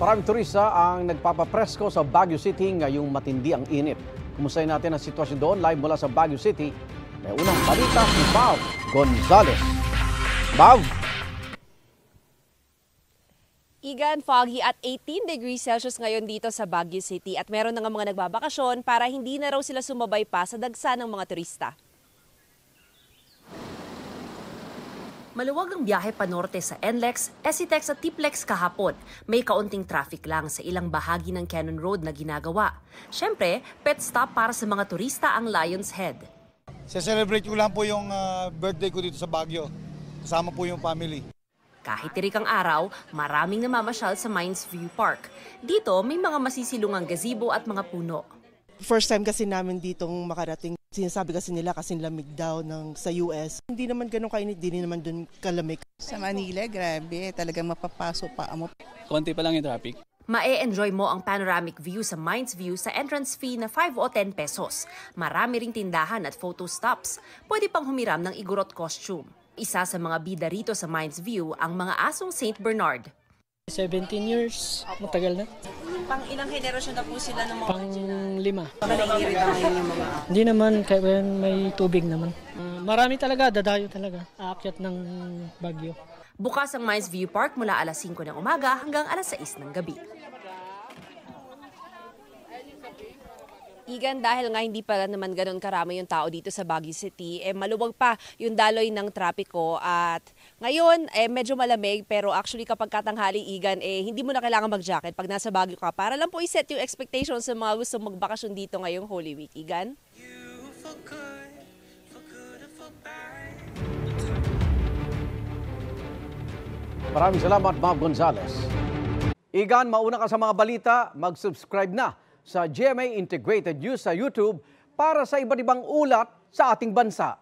Maraming turista ang nagpapapresko sa Baguio City ngayong matindi ang init. Kumustahin natin ang sitwasyon doon live mula sa Baguio City. May unang balita si Bob Gonzales. Bob! Igan, foggy at 18 degrees Celsius ngayon dito sa Baguio City at meron na nga mga nagbabakasyon para hindi na raw sila sumabay pa sa dagsa ng mga turista. Maluwag ang biyahe panorte sa NLEX, SCTEX at TPLEX kahapon. May kaunting traffic lang sa ilang bahagi ng Cannon Road na ginagawa. Siyempre, pet stop para sa mga turista ang Lion's Head. Celebrate ko lang po yung birthday ko dito sa Baguio. Kasama po yung family. Kahit tirik ang araw, maraming namamasyal sa Mines View Park. Dito, may mga masisilungang gazebo at mga puno. First time kasi namin ditong makarating. Sinasabi kasi nila kasing lamig daw sa US. Hindi naman ganun kainit, hindi naman dun kalamig. Sa Manila, grabe. Talagang mapapasok pa mo. Konti pa lang yung traffic. Mae-enjoy mo ang panoramic view sa Mines View sa entrance fee na 5 o 10 pesos. Marami ring tindahan at photo stops. Pwede pang humiram ng igorot costume. Isa sa mga bida rito sa Mines View ang mga asong St. Bernard. 17 years, matagal na. Pang ilang henerasyon na po sila ng mga Pang-5. naiirig na ngayon yung mga... Hindi naman, kaya may tubig naman. Marami talaga, dadayo talaga, aakyat ng Baguio. Bukas ang Mines View Park mula alas 5 ng umaga hanggang alas 6 ng gabi. Igan, dahil nga hindi pa naman ganun karami yung tao dito sa Baguio City, maluwag pa yung daloy ng trapiko at ngayon medyo malamig pero actually kapag katanghali, Igan, hindi mo na kailangan mag-jacket pag nasa Baguio ka para lang po iset yung expectations sa mga gusto magbakasyon dito ngayong Holy Week, Igan. Maraming salamat, Bob Gonzales. Igan, mauna ka sa mga balita, mag-subscribe na sa GMA Integrated News sa YouTube para sa iba't ibang ulat sa ating bansa.